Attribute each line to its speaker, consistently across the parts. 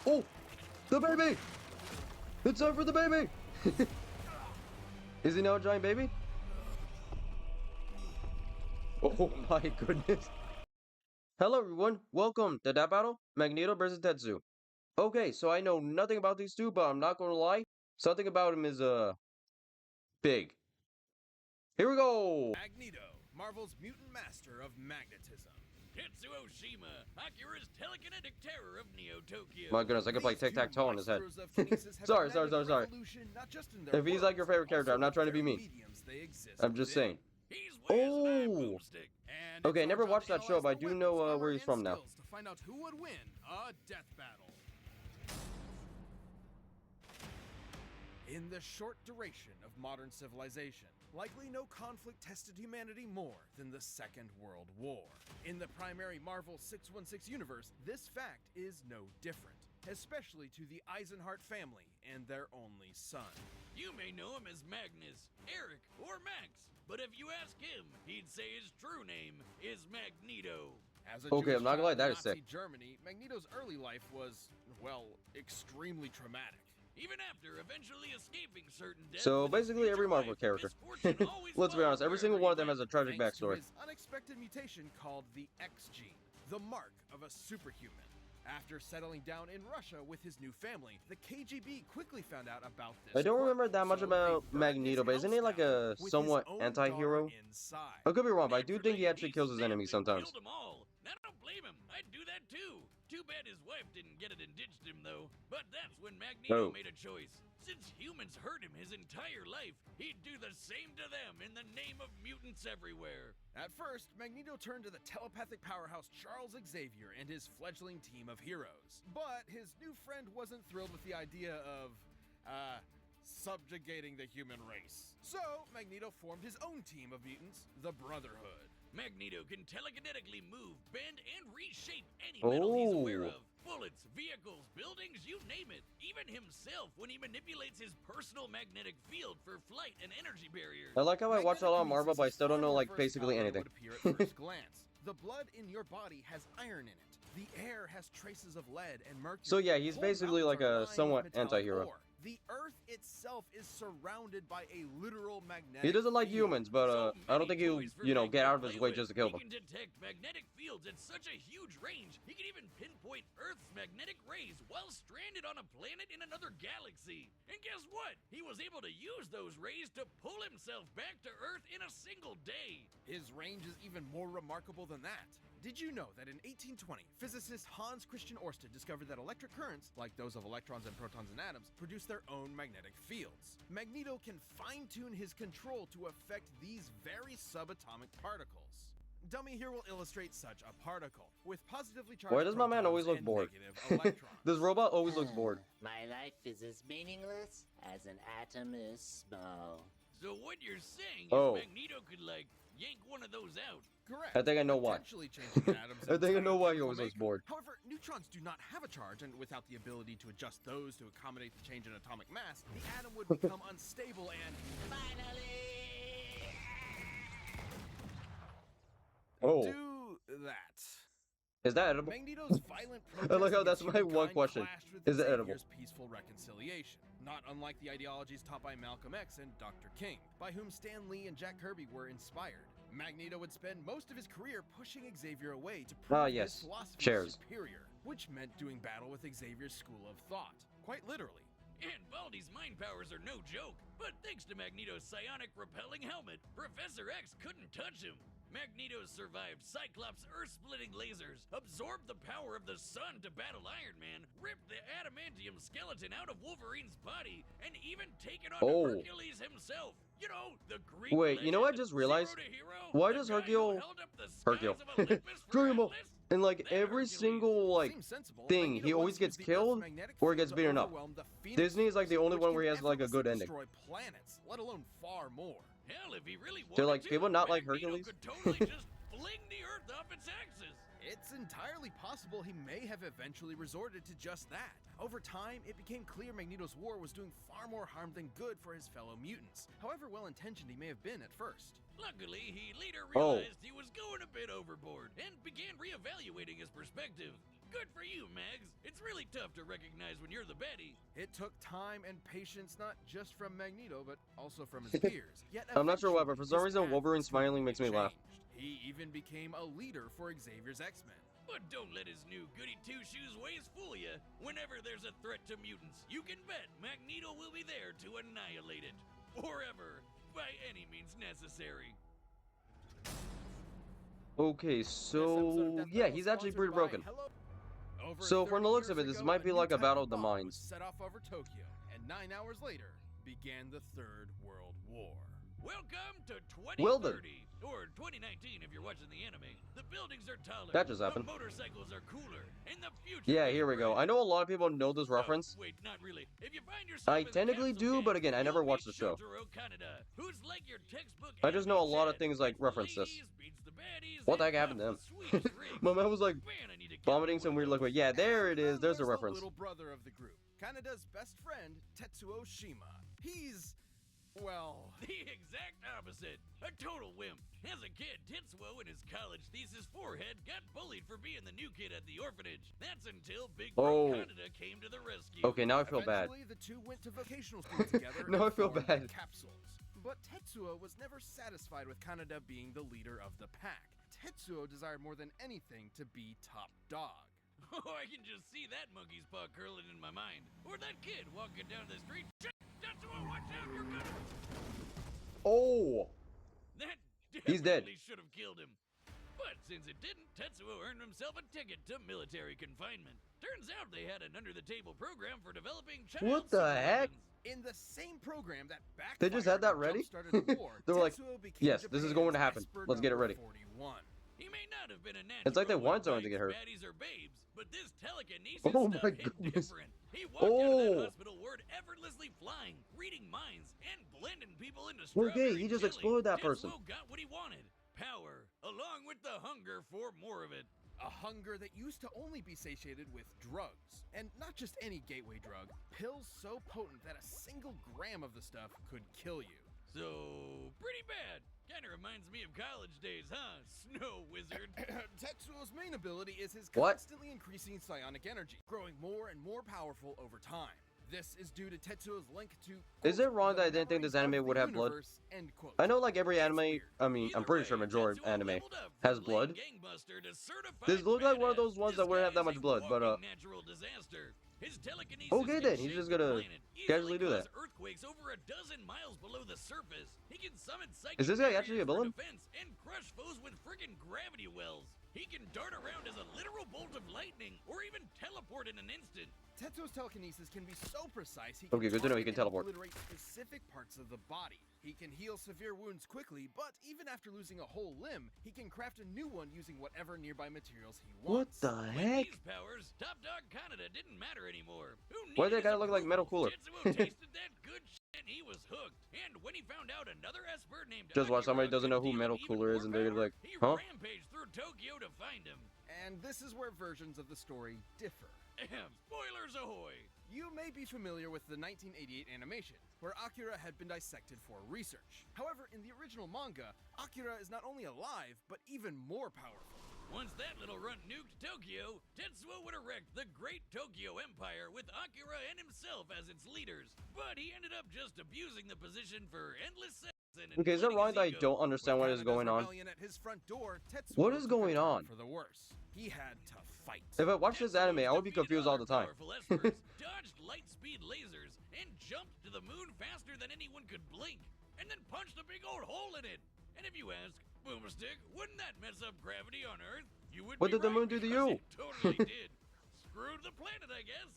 Speaker 1: Oh, the baby! It's time for the baby! Is he now a giant baby? Oh my goodness. Hello everyone, welcome to that battle, Magneto vs Tetsuo. Okay, so I know nothing about these two, but I'm not gonna lie. Something about him is, big. Here we go!
Speaker 2: Magneto, Marvel's mutant master of magnetism.
Speaker 3: Tetsuo Shima, Akira's telekinetic terror of Neo-Tokyo.
Speaker 1: My goodness, I can play tic-tac-toe in his head.
Speaker 2: Sorry.
Speaker 1: If he's like your favorite character, I'm not trying to be mean. I'm just saying. Oh! Okay, never watched that show, but I do know where he's from now.
Speaker 2: To find out who would win a death battle. In the short duration of modern civilization, likely no conflict tested humanity more than the Second World War. In the primary Marvel 616 universe, this fact is no different, especially to the Eisenhart family and their only son.
Speaker 3: You may know him as Magnus, Eric, or Max, but if you ask him, he'd say his true name is Magneto.
Speaker 2: As a
Speaker 1: Okay,
Speaker 2: Jewish
Speaker 1: I'm not gonna lie,
Speaker 2: child
Speaker 1: that
Speaker 2: in
Speaker 1: is
Speaker 2: Nazi
Speaker 1: sick.
Speaker 2: Germany, Magneto's early life was, well, extremely traumatic.
Speaker 3: Even after eventually escaping certain death.
Speaker 1: So basically every Marvel character. Let's be honest, every single one of them has a tragic
Speaker 2: Thanks to
Speaker 1: backstory.
Speaker 2: his unexpected mutation called the X gene, the mark of a superhuman. After settling down in Russia with his new family, the KGB quickly found out about this.
Speaker 1: I don't
Speaker 2: quirk,
Speaker 1: remember that much
Speaker 2: so
Speaker 1: about
Speaker 2: they burned
Speaker 1: Magneto,
Speaker 2: his
Speaker 1: but isn't he
Speaker 2: house
Speaker 1: like
Speaker 2: down
Speaker 1: a
Speaker 2: with his
Speaker 1: somewhat
Speaker 2: own
Speaker 1: anti-hero?
Speaker 2: daughter inside.
Speaker 1: I could be wrong, but I do think he actually kills his enemies sometimes.
Speaker 3: Killed them all. I don't blame him. I'd do that too. Too bad his wife didn't get it and ditched him though. But that's when Magneto
Speaker 1: Oh.
Speaker 3: made a choice. Since humans hurt him his entire life, he'd do the same to them in the name of mutants everywhere.
Speaker 2: At first, Magneto turned to the telepathic powerhouse Charles Xavier and his fledgling team of heroes. But his new friend wasn't thrilled with the idea of, subjugating the human race. So, Magneto formed his own team of mutants, the Brotherhood.
Speaker 3: Magneto can telekinetically move, bend, and reshape any metal he's aware
Speaker 1: Oh.
Speaker 3: of. Bullets, vehicles, buildings, you name it. Even himself when he manipulates his personal magnetic field for flight and energy barriers.
Speaker 1: I like how I watch a lot of Marvel, but I still don't know like
Speaker 2: Magnetic
Speaker 1: basically
Speaker 2: means
Speaker 1: anything.
Speaker 2: it's far more versatile than it would appear at first glance. The blood in your body has iron in it. The air has traces of lead and mercury.
Speaker 1: So yeah, he's
Speaker 2: Whole
Speaker 1: basically
Speaker 2: mountains
Speaker 1: like
Speaker 2: are
Speaker 1: a
Speaker 2: lined with
Speaker 1: somewhat
Speaker 2: metallic
Speaker 1: anti-hero.
Speaker 2: ore. The Earth itself is surrounded by a literal magnetic
Speaker 1: He doesn't like
Speaker 2: field.
Speaker 1: humans, but
Speaker 3: So
Speaker 1: I don't
Speaker 3: many
Speaker 1: think he'll,
Speaker 3: toys for
Speaker 1: you know,
Speaker 3: Meg
Speaker 1: get
Speaker 3: to
Speaker 1: out of his
Speaker 3: play
Speaker 1: way
Speaker 3: with.
Speaker 1: just to kill them.
Speaker 3: He can detect magnetic fields at such a huge range, he can even pinpoint Earth's magnetic rays while stranded on a planet in another galaxy. And guess what? He was able to use those rays to pull himself back to Earth in a single day.
Speaker 2: His range is even more remarkable than that. Did you know that in 1820, physicist Hans Christian Ørsted discovered that electric currents, like those of electrons and protons and atoms, produce their own magnetic fields? Magneto can fine-tune his control to affect these very subatomic particles. Dummy here will illustrate such a particle, with positively charged
Speaker 1: Why does my man
Speaker 2: protons
Speaker 1: always look
Speaker 2: and
Speaker 1: bored?
Speaker 2: negative electrons.
Speaker 1: This robot always looks bored.
Speaker 4: My life is as meaningless as an atom is small.
Speaker 3: So what you're saying
Speaker 1: Oh.
Speaker 3: is Magneto could like yank one of those out.
Speaker 2: Correct.
Speaker 1: I think I know why.
Speaker 2: Potentially changing atoms
Speaker 1: I think I know
Speaker 2: into
Speaker 1: why he
Speaker 2: chemical
Speaker 1: always looks
Speaker 2: makeup.
Speaker 1: bored.
Speaker 2: However, neutrons do not have a charge, and without the ability to adjust those to accommodate the change in atomic mass, the atom would become unstable and
Speaker 4: Finally!
Speaker 1: Oh,
Speaker 2: do that.
Speaker 1: is that edible?
Speaker 2: Magneto's violent
Speaker 1: I like how
Speaker 2: protest
Speaker 1: that's
Speaker 2: against
Speaker 1: my one
Speaker 2: humankind
Speaker 1: question.
Speaker 2: clashed with
Speaker 1: Is it edible?
Speaker 2: Xavier's peaceful reconciliation, not unlike the ideologies taught by Malcolm X and Dr. King, by whom Stan Lee and Jack Kirby were inspired. Magneto would spend most of his career pushing Xavier away to prove
Speaker 1: yes.
Speaker 2: his philosophy
Speaker 1: Shares.
Speaker 2: superior, which meant doing battle with Xavier's school of thought, quite literally.
Speaker 3: And Baldy's mind powers are no joke, but thanks to Magneto's psionic repelling helmet, Professor X couldn't touch him. Magneto survived Cyclops' earth-splitting lasers, absorbed the power of the sun to battle Iron Man, ripped the adamantium skeleton out of Wolverine's body, and even taken on
Speaker 1: Oh.
Speaker 3: Hercules himself. You know, the Greek
Speaker 1: Wait, you know what I
Speaker 3: legend,
Speaker 1: just realized?
Speaker 3: Zero to Hero,
Speaker 1: Why
Speaker 3: the
Speaker 1: does
Speaker 3: guy who
Speaker 1: Hercule-
Speaker 3: held up the skies
Speaker 1: Hercule.
Speaker 3: of Olympus for
Speaker 1: Dream
Speaker 3: Atlas?
Speaker 1: And like
Speaker 3: That
Speaker 1: every
Speaker 3: Hercules.
Speaker 1: single like
Speaker 2: Seems sensible.
Speaker 1: thing,
Speaker 2: Magneto
Speaker 1: he always
Speaker 2: once
Speaker 1: gets
Speaker 2: used the Earth's
Speaker 1: killed
Speaker 2: magnetic
Speaker 1: or
Speaker 2: field
Speaker 1: gets
Speaker 2: to
Speaker 1: beaten up.
Speaker 2: overwhelm the Phoenix
Speaker 1: Disney is like the
Speaker 2: Force,
Speaker 1: only
Speaker 2: which
Speaker 1: one
Speaker 2: can
Speaker 1: where he has like a good
Speaker 2: effortlessly
Speaker 1: ending.
Speaker 2: destroy planets, let alone far more.
Speaker 3: Hell, if he really wanted
Speaker 1: They're like,
Speaker 3: to,
Speaker 1: people not like
Speaker 3: Magneto
Speaker 1: Hercules?
Speaker 3: could totally just fling the Earth off its axis.
Speaker 2: It's entirely possible he may have eventually resorted to just that. Over time, it became clear Magneto's war was doing far more harm than good for his fellow mutants, however well-intentioned he may have been at first.
Speaker 3: Luckily, he later
Speaker 1: Oh.
Speaker 3: realized he was going a bit overboard and began reevaluating his perspective. Good for you, Mags. It's really tough to recognize when you're the baddie.
Speaker 2: It took time and patience not just from Magneto, but also from his peers. Yet
Speaker 1: I'm not sure why, but
Speaker 2: eventually,
Speaker 1: for some
Speaker 2: his
Speaker 1: reason,
Speaker 2: path
Speaker 1: Wolverine
Speaker 2: was
Speaker 1: smiling
Speaker 2: completely
Speaker 1: makes me laugh.
Speaker 2: changed. He even became a leader for Xavier's X-Men.
Speaker 3: But don't let his new goody two-shoes ways fool you. Whenever there's a threat to mutants, you can bet Magneto will be there to annihilate it. Forever. By any means necessary.
Speaker 1: Okay, so yeah, he's actually pretty broken. So from the looks of it, this might be like a battle of the minds.
Speaker 2: Set off over Tokyo, and 9 hours later began the Third World War.
Speaker 3: Welcome to
Speaker 1: Well done.
Speaker 3: 2030, or 2019 if you're watching the anime. The buildings are taller,
Speaker 1: That just happened.
Speaker 3: the motorcycles are cooler, and the future
Speaker 1: Yeah,
Speaker 3: is
Speaker 1: here we go.
Speaker 3: bright.
Speaker 1: I know a lot of people know this reference.
Speaker 3: Oh, wait, not really. If you find yourself
Speaker 1: I
Speaker 3: in the
Speaker 1: technically
Speaker 3: capsule
Speaker 1: do,
Speaker 3: gang,
Speaker 1: but again, I never
Speaker 3: you'll
Speaker 1: watched
Speaker 3: meet
Speaker 1: the show.
Speaker 3: Shotaro Kaneda, who's like your textbook
Speaker 1: I just know a
Speaker 3: anime
Speaker 1: lot of
Speaker 3: Chad.
Speaker 1: things like
Speaker 3: Beats the
Speaker 1: reference this.
Speaker 3: ladies, beats the baddies,
Speaker 1: What the
Speaker 3: and
Speaker 1: heck happened to him?
Speaker 3: pops the sweetest rigs.
Speaker 1: My man was like
Speaker 3: Man, I need to get
Speaker 1: vomiting
Speaker 3: one
Speaker 1: some
Speaker 3: of
Speaker 1: weird
Speaker 3: those.
Speaker 1: look. Yeah, there it is. There's a
Speaker 2: The
Speaker 1: reference.
Speaker 2: little brother of the group, Kaneda's best friend, Tetsuo Shima. He's, well,
Speaker 3: The exact opposite. A total wimp. As a kid, Tetsuo in his college thesis forehead got bullied for being the new kid at the orphanage. That's until Big
Speaker 1: Oh.
Speaker 3: Bro Kaneda came to the rescue.
Speaker 1: Okay, now I feel bad.
Speaker 2: eventually the two went to vocational school together.
Speaker 1: Now
Speaker 2: and
Speaker 1: I feel
Speaker 2: formed
Speaker 1: bad.
Speaker 2: Capsules. But Tetsuo was never satisfied with Kaneda being the leader of the pack. Tetsuo desired more than anything to be top dog.
Speaker 3: Oh, I can just see that monkey's paw curling in my mind. Or that kid walking down the street. Shit, Tetsuo, watch out, you're gonna...
Speaker 1: Oh,
Speaker 3: That
Speaker 1: He's dead.
Speaker 3: definitely should have killed him. But since it didn't, Tetsuo earned himself a ticket to military confinement. Turns out they had an under-the-table program for developing child
Speaker 1: What the
Speaker 3: super
Speaker 1: heck?
Speaker 3: weapons.
Speaker 2: In the same program that backfired
Speaker 1: They just had that
Speaker 2: and
Speaker 1: ready?
Speaker 2: jump-started the war,
Speaker 1: They were like,
Speaker 2: Tetsuo became
Speaker 1: "Yes, this is going to happen.
Speaker 2: Japan's
Speaker 1: Let's get it
Speaker 2: expert
Speaker 1: ready."
Speaker 2: number 41.
Speaker 3: He may not have been a natural
Speaker 1: It's like they
Speaker 3: with
Speaker 1: want someone to get
Speaker 3: bikes,
Speaker 1: hurt.
Speaker 3: baddies, or babes, but this telekinesis
Speaker 1: Oh
Speaker 3: stuff
Speaker 1: my
Speaker 3: hit
Speaker 1: goodness.
Speaker 3: different. He walked out of
Speaker 1: Oh.
Speaker 3: that hospital ward effortlessly flying, reading minds, and blending people into strawberry
Speaker 1: Okay, he just
Speaker 3: jelly.
Speaker 1: exploded that person.
Speaker 3: Tetsuo got what he wanted. Power, along with the hunger for more of it.
Speaker 2: A hunger that used to only be satiated with drugs. And not just any gateway drug, pills so potent that a single gram of the stuff could kill you.
Speaker 3: So, pretty bad. Kinda reminds me of college days, huh? Snow wizard.
Speaker 2: Tetsuo's main ability is his
Speaker 1: What?
Speaker 2: constantly increasing psionic energy, growing more and more powerful over time. This is due to Tetsuo's link to,
Speaker 1: Is it
Speaker 2: quote,
Speaker 1: wrong
Speaker 2: the
Speaker 1: that I didn't think this
Speaker 2: memories
Speaker 1: anime
Speaker 2: of
Speaker 1: would
Speaker 2: the
Speaker 1: have blood?
Speaker 2: universe, end quote.
Speaker 1: I know like every
Speaker 2: It's
Speaker 1: anime,
Speaker 2: weird.
Speaker 1: I mean, I'm
Speaker 3: Either
Speaker 1: pretty
Speaker 3: way,
Speaker 1: sure majority
Speaker 3: Tetsuo
Speaker 1: anime
Speaker 3: leveled up
Speaker 1: has
Speaker 3: from
Speaker 1: blood.
Speaker 3: lame gangbuster to certified
Speaker 1: This looks like one of
Speaker 3: badass.
Speaker 1: those ones
Speaker 3: This
Speaker 1: that wouldn't have
Speaker 3: guy
Speaker 1: that
Speaker 3: is
Speaker 1: much
Speaker 3: a
Speaker 1: blood, but
Speaker 3: walking natural disaster. His telekinesis
Speaker 1: Okay
Speaker 3: can
Speaker 1: then, he's
Speaker 3: shake
Speaker 1: just
Speaker 3: the
Speaker 1: gonna
Speaker 3: planet,
Speaker 1: casually
Speaker 3: easily
Speaker 1: do that.
Speaker 3: cause earthquakes over a dozen miles below the surface. He can summon psychic
Speaker 1: Is this guy actually a
Speaker 3: barriers
Speaker 1: villain?
Speaker 3: for defense and crush foes with friggin' gravity wells. He can dart around as a literal bolt of lightning, or even teleport in an instant.
Speaker 2: Tetsuo's telekinesis can be so precise he
Speaker 1: Okay, good to know he can
Speaker 2: target and
Speaker 1: teleport.
Speaker 2: obliterate specific parts of the body. He can heal severe wounds quickly, but even after losing a whole limb, he can craft a new one using whatever nearby materials he
Speaker 1: What
Speaker 2: wants.
Speaker 1: the
Speaker 3: With
Speaker 1: heck?
Speaker 3: these powers, Top Dog Kaneda didn't matter anymore. Who
Speaker 1: Why did that
Speaker 3: needed
Speaker 1: guy
Speaker 3: his
Speaker 1: look like Metal
Speaker 3: approval?
Speaker 1: Cooler?
Speaker 3: Tetsuo tasted that good shit and he was hooked. And when he found out another esper named
Speaker 1: Just watch somebody
Speaker 3: Akira
Speaker 1: doesn't
Speaker 3: could
Speaker 1: know who
Speaker 3: deal
Speaker 1: Metal
Speaker 3: even
Speaker 1: Cooler is
Speaker 3: more
Speaker 1: and they're gonna be like,
Speaker 3: power, he
Speaker 1: huh?
Speaker 3: rampaged through Tokyo to find him.
Speaker 2: And this is where versions of the story differ.
Speaker 3: Ahem. Spoilers ahoy!
Speaker 2: You may be familiar with the 1988 animation, where Akira had been dissected for research. However, in the original manga, Akira is not only alive, but even more powerful.
Speaker 3: Once that little runt nuked Tokyo, Tetsuo would erect the Great Tokyo Empire with Akira and himself as its leaders. But he ended up just abusing the position for endless sex and
Speaker 1: Okay, is it
Speaker 3: inflating
Speaker 1: wrong
Speaker 3: his
Speaker 1: that I
Speaker 3: ego.
Speaker 1: don't understand what is
Speaker 2: With
Speaker 1: going on?
Speaker 2: Kaneda's rebellion at his front door, Tetsuo
Speaker 1: What is
Speaker 2: took a
Speaker 1: going
Speaker 2: turn
Speaker 1: on?
Speaker 2: For the worse. He had to fight.
Speaker 1: If I watched this
Speaker 3: Tetsuo
Speaker 1: anime, I would be
Speaker 3: defeated
Speaker 1: confused all the
Speaker 3: other
Speaker 1: time.
Speaker 3: powerful espers, dodged light-speed lasers, and jumped to the moon faster than anyone could blink, and then punched a big old hole in it. And if you ask, Boomerstick, wouldn't that mess up gravity on Earth? You would
Speaker 1: What
Speaker 3: be
Speaker 1: did the
Speaker 3: right,
Speaker 1: moon do to
Speaker 3: because
Speaker 1: you?
Speaker 3: It totally did. Screwed the planet, I guess.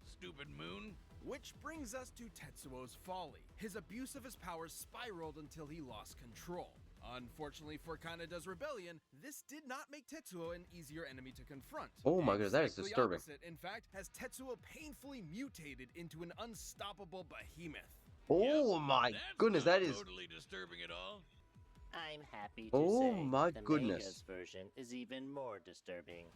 Speaker 3: Stupid moon.
Speaker 2: Which brings us to Tetsuo's folly. His abuse of his powers spiraled until he lost control. Unfortunately for Kaneda's rebellion, this did not make Tetsuo an easier enemy to confront.
Speaker 1: Oh my goodness, that is
Speaker 2: Exactly
Speaker 1: disturbing.
Speaker 2: Opposite, in fact, has Tetsuo painfully mutated into an unstoppable behemoth.
Speaker 1: Oh my
Speaker 3: That's
Speaker 1: goodness,
Speaker 3: not
Speaker 1: that is.
Speaker 3: totally disturbing at all.
Speaker 4: I'm happy to
Speaker 1: Oh
Speaker 4: say
Speaker 1: my
Speaker 4: the
Speaker 1: goodness.
Speaker 4: Mega's version is even more disturbing.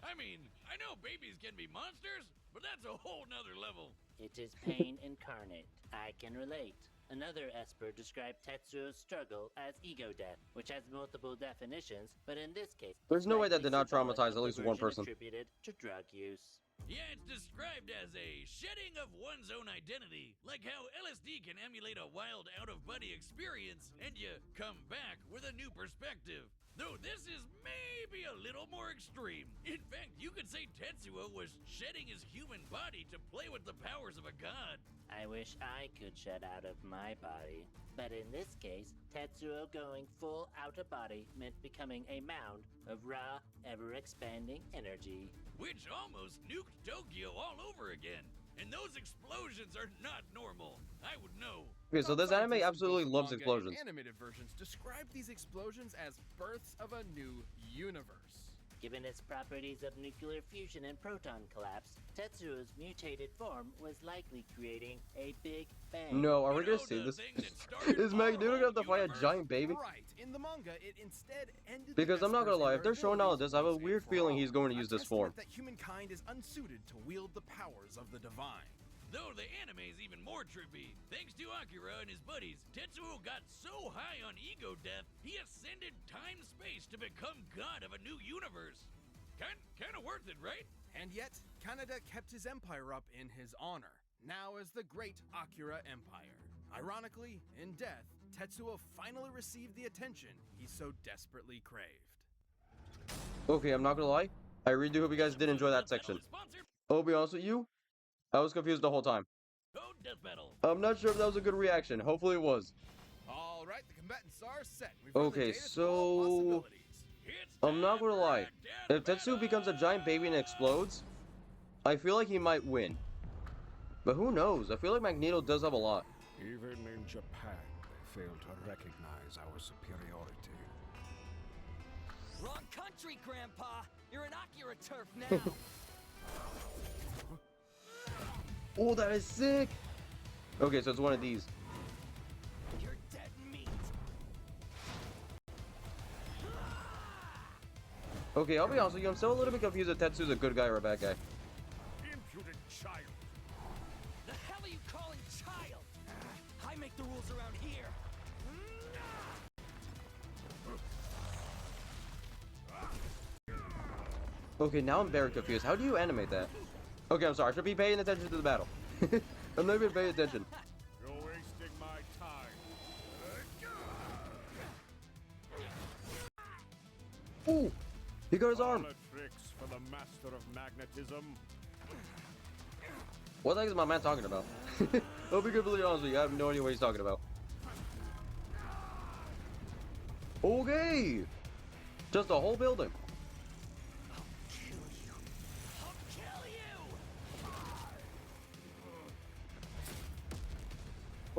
Speaker 3: I mean, I know babies can be monsters, but that's a whole nother level.
Speaker 4: It is pain incarnate. I can relate. Another Esper described Tetsuo's struggle as ego death, which has multiple definitions, but in this case,
Speaker 1: There's no way that did not
Speaker 4: symbolic
Speaker 1: traumatize
Speaker 4: with
Speaker 1: at
Speaker 4: the
Speaker 1: least one
Speaker 4: version
Speaker 1: person.
Speaker 4: attributed to drug use.
Speaker 3: Yeah, it's described as a shedding of one's own identity, like how LSD can emulate a wild out-of-body experience, and you come back with a new perspective. Though this is maybe a little more extreme. In fact, you could say Tetsuo was shedding his human body to play with the powers of a god.
Speaker 4: I wish I could shed out of my body. But in this case, Tetsuo going full out-of-body meant becoming a mound of raw, ever-expanding energy.
Speaker 3: Which almost nuked Tokyo all over again. And those explosions are not normal. I would know.
Speaker 1: Okay, so this anime absolutely loves
Speaker 2: Manga
Speaker 1: explosions.
Speaker 2: and animated versions describe these explosions as births of a new universe.
Speaker 4: Given its properties of nuclear fusion and proton collapse, Tetsuo's mutated form was likely creating a big bang.
Speaker 1: No, are we
Speaker 3: You
Speaker 1: gonna
Speaker 3: know,
Speaker 1: see
Speaker 3: the
Speaker 1: this?
Speaker 3: thing that started
Speaker 1: Is
Speaker 3: our
Speaker 1: Magneto gonna have to
Speaker 3: whole
Speaker 1: fight a
Speaker 3: universe?
Speaker 1: giant baby?
Speaker 2: Right. In the manga, it instead ended
Speaker 1: Because
Speaker 2: the
Speaker 1: I'm not gonna
Speaker 2: Espers
Speaker 1: lie,
Speaker 2: and
Speaker 1: if they're
Speaker 2: their
Speaker 1: showing all of
Speaker 2: abilities
Speaker 1: this, I have a
Speaker 2: once and
Speaker 1: weird
Speaker 2: for
Speaker 1: feeling
Speaker 2: all.
Speaker 1: he's going to
Speaker 2: A
Speaker 1: use this
Speaker 2: testament
Speaker 1: form.
Speaker 2: that humankind is unsuited to wield the powers of the divine.
Speaker 3: Though the anime is even more trippy. Thanks to Akira and his buddies, Tetsuo got so high on ego death, he ascended time-space to become god of a new universe. Kinda worth it, right?
Speaker 2: And yet, Kaneda kept his empire up in his honor, now as the Great Akira Empire. Ironically, in death, Tetsuo finally received the attention he so desperately craved.
Speaker 1: Okay, I'm not gonna lie. I really do hope you guys did enjoy that section. I'll be honest with you, I was confused the whole time.
Speaker 3: Oh, death battle.
Speaker 1: I'm not sure if that was a good reaction. Hopefully it was.
Speaker 2: All right, the combatants are set. We've run the
Speaker 1: Okay,
Speaker 2: data through all
Speaker 1: so
Speaker 2: possibilities.
Speaker 3: It's
Speaker 1: I'm not
Speaker 3: time
Speaker 1: gonna
Speaker 3: for
Speaker 1: lie.
Speaker 3: a death
Speaker 1: If Tetsuo becomes a giant baby and explodes, I feel like he might win. But who knows? I feel like Magneto does have a lot.
Speaker 5: Even in Japan, they fail to recognize our superiority.
Speaker 6: Wrong country, Grandpa! You're an Akira turf now!
Speaker 1: Oh, that is sick! Okay, so it's one of these.
Speaker 6: You're dead meat!
Speaker 1: Okay, I'll be honest with you, I'm still a little bit confused if Tetsuo's a good guy or a bad guy.
Speaker 5: Impudent child!
Speaker 6: The hell are you calling child? I make the rules around here!
Speaker 1: Okay, now I'm very confused. How do you animate that? Okay, I'm sorry. I should be paying attention to the battle. I'm not even paying attention.
Speaker 5: You're wasting my time.
Speaker 1: Ooh! He got his arm!
Speaker 5: All the tricks for the master of magnetism.
Speaker 1: What the heck is my man talking about? I'll be completely honest with you, I have no idea what he's talking about. Okay! Just a whole building.
Speaker 6: I'll kill you!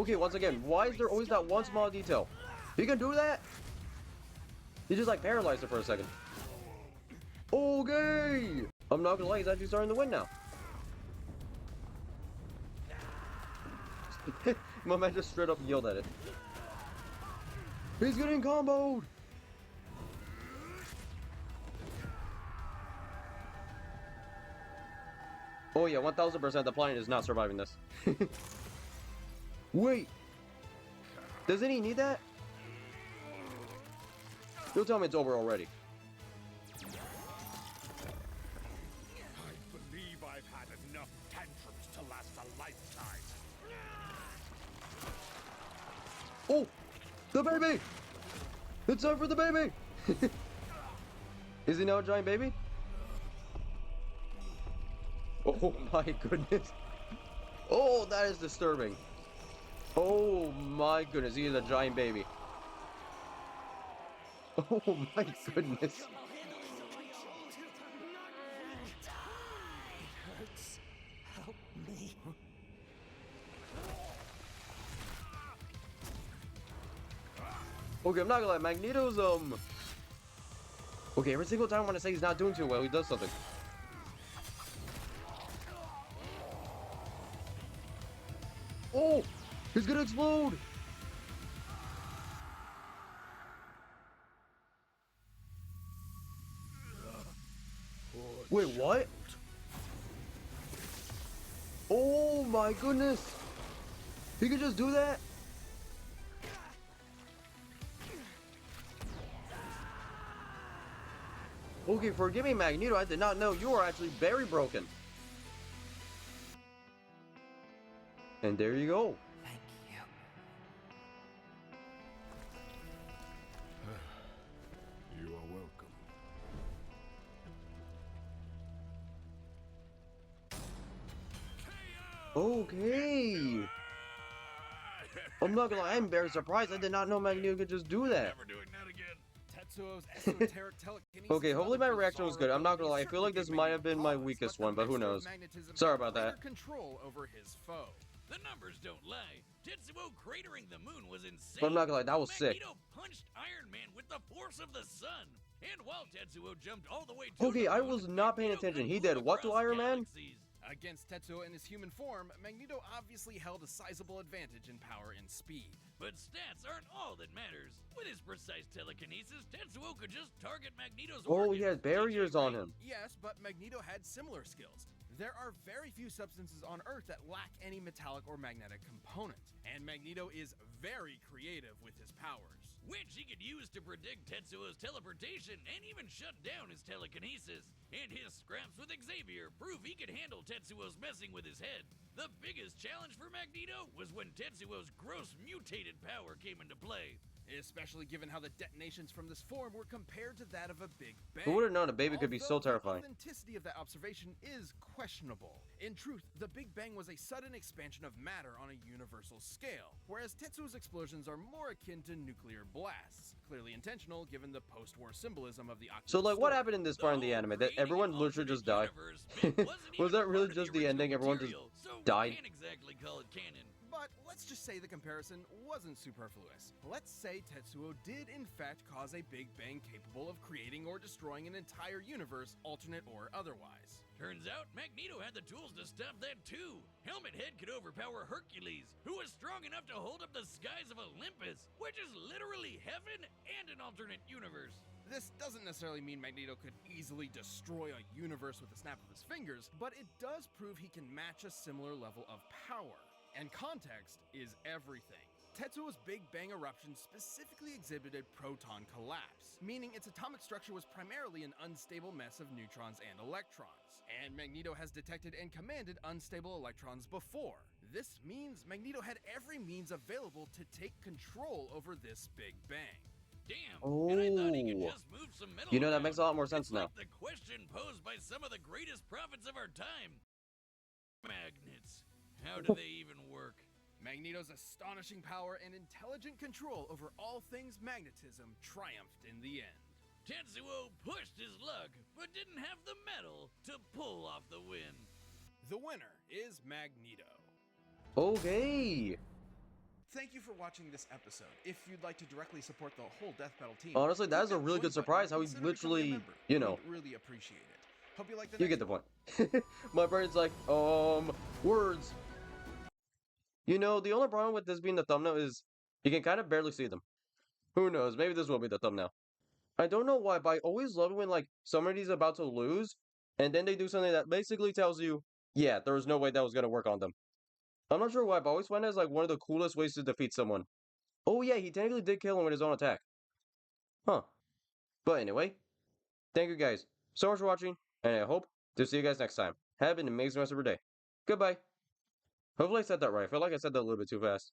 Speaker 1: Okay, once again, why is there always that one small detail? He can do that? He just like paralyzed it for a second. Okay! I'm not gonna lie, he's actually starting to win now. My man just straight up yelled at it. He's getting comboed! Oh yeah, 1000% the planet is not surviving this. Wait! Doesn't he need that? You'll tell me it's over already.
Speaker 5: I believe I've had enough tantrums to last a lifetime.
Speaker 1: Oh! The baby! It's time for the baby! Is he now a giant baby? Oh my goodness. Oh, that is disturbing. Oh my goodness, he is a giant baby. Oh my goodness.
Speaker 6: Hurts. Help me.
Speaker 1: Okay, I'm not gonna lie, Magneto's, okay, every single time I want to say he's not doing too well, he does something. Oh! He's gonna explode! Wait, what? Oh my goodness! He could just do that? Okay, forgive me, Magneto. I did not know you were actually very broken. And there you go.
Speaker 6: Thank you.
Speaker 5: You are welcome.
Speaker 1: Okay. I'm not gonna lie, I'm very surprised. I did not know Magneto could just do that.
Speaker 3: Never doing that again.
Speaker 2: Tetsuo's esoteric telekinesis.
Speaker 1: Okay,
Speaker 2: and
Speaker 1: hopefully
Speaker 2: other
Speaker 1: my reaction was
Speaker 2: bizarre
Speaker 1: good. I'm not gonna lie, I
Speaker 2: abilities
Speaker 1: feel like this
Speaker 2: certainly
Speaker 1: might
Speaker 2: gave
Speaker 1: have been
Speaker 2: Magneto
Speaker 1: my
Speaker 2: pause,
Speaker 1: weakest
Speaker 2: but the
Speaker 1: one, but who
Speaker 2: master of
Speaker 1: knows.
Speaker 2: magnetism
Speaker 1: Sorry
Speaker 2: had
Speaker 1: about
Speaker 2: greater
Speaker 1: that.
Speaker 2: control over his foe.
Speaker 3: The numbers don't lie. Tetsuo cratering the moon was insane.
Speaker 1: But I'm not gonna lie, that was sick.
Speaker 3: Magneto punched Iron Man with the force of the sun. And while Tetsuo jumped all the way to
Speaker 1: Okay,
Speaker 3: the
Speaker 1: I
Speaker 3: moon,
Speaker 1: was not paying
Speaker 3: Magneto
Speaker 1: attention.
Speaker 3: could
Speaker 1: He
Speaker 3: move
Speaker 1: did what to
Speaker 3: across
Speaker 1: Iron Man?
Speaker 3: galaxies.
Speaker 2: Against Tetsuo in his human form, Magneto obviously held a sizable advantage in power and speed.
Speaker 3: But stats aren't all that matters. With his precise telekinesis, Tetsuo could just target Magneto's
Speaker 1: Oh, he
Speaker 3: organs.
Speaker 1: has barriers on him.
Speaker 2: Yes, but Magneto had similar skills. There are very few substances on Earth that lack any metallic or magnetic component, and Magneto is very creative with his powers.
Speaker 3: Which he could use to predict Tetsuo's teleportation and even shut down his telekinesis. And his scraps with Xavier prove he could handle Tetsuo's messing with his head. The biggest challenge for Magneto was when Tetsuo's gross mutated power came into play.
Speaker 2: Especially given how the detonations from this form were compared to that of a Big Bang.
Speaker 1: Who would have known a baby could be so
Speaker 2: Although
Speaker 1: terrifying?
Speaker 2: The authenticity of that observation is questionable. In truth, the Big Bang was a sudden expansion of matter on a universal scale, whereas Tetsuo's explosions are more akin to nuclear blasts, clearly intentional given the post-war symbolism of the Akira
Speaker 1: So, like, what
Speaker 2: story.
Speaker 1: happened in this part in the anime? That everyone literally just died? Was that really just the ending? Everyone just died?
Speaker 3: Can't exactly call it canon.
Speaker 2: But let's just say the comparison wasn't superfluous. Let's say Tetsuo did in fact cause a Big Bang capable of creating or destroying an entire universe, alternate or otherwise.
Speaker 3: Turns out Magneto had the tools to stop that too. Helmet Head could overpower Hercules, who was strong enough to hold up the skies of Olympus, which is literally heaven and an alternate universe.
Speaker 2: This doesn't necessarily mean Magneto could easily destroy a universe with a snap of his fingers, but it does prove he can match a similar level of power. And context is everything. Tetsuo's Big Bang eruption specifically exhibited proton collapse, meaning its atomic structure was primarily an unstable mess of neutrons and electrons. And Magneto has detected and commanded unstable electrons before. This means Magneto had every means available to take control over this Big Bang.
Speaker 3: Damn, and I thought he could
Speaker 1: Oh.
Speaker 3: just move some metal
Speaker 1: You know, that
Speaker 3: around.
Speaker 1: makes a lot more sense
Speaker 3: It's like
Speaker 1: now.
Speaker 3: the question posed by some of the greatest prophets of our time. Magnets. How do they even work?
Speaker 2: Magneto's astonishing power and intelligent control over all things magnetism triumphed in the end.
Speaker 3: Tetsuo pushed his luck, but didn't have the metal to pull off the win.
Speaker 2: The winner is Magneto.
Speaker 1: Okay.
Speaker 2: Thank you for watching this episode. If you'd like to directly support the whole Death Battle team,
Speaker 1: Honestly, that
Speaker 2: click
Speaker 1: is a
Speaker 2: that
Speaker 1: really
Speaker 2: join
Speaker 1: good
Speaker 2: button
Speaker 1: surprise
Speaker 2: and
Speaker 1: how he
Speaker 2: consider becoming a
Speaker 1: literally,
Speaker 2: member.
Speaker 1: you know.
Speaker 2: We'd really appreciate it. Hope you like the
Speaker 1: You
Speaker 2: next
Speaker 1: get the
Speaker 2: one.
Speaker 1: point. My brain's like, words. You know, the only problem with this being the thumbnail is you can kind of barely see them. Who knows? Maybe this will be the thumbnail. I don't know why, but I always love it when, like, somebody's about to lose, and then they do something that basically tells you, yeah, there was no way that was going to work on them. I'm not sure why, but I always find that as, like, one of the coolest ways to defeat someone. Oh, yeah, he technically did kill him with his own attack. Huh. But anyway, thank you guys so much for watching, and I hope to see you guys next time. Have an amazing rest of your day. Goodbye. Hopefully I said that right. I feel like I said that a little bit too fast.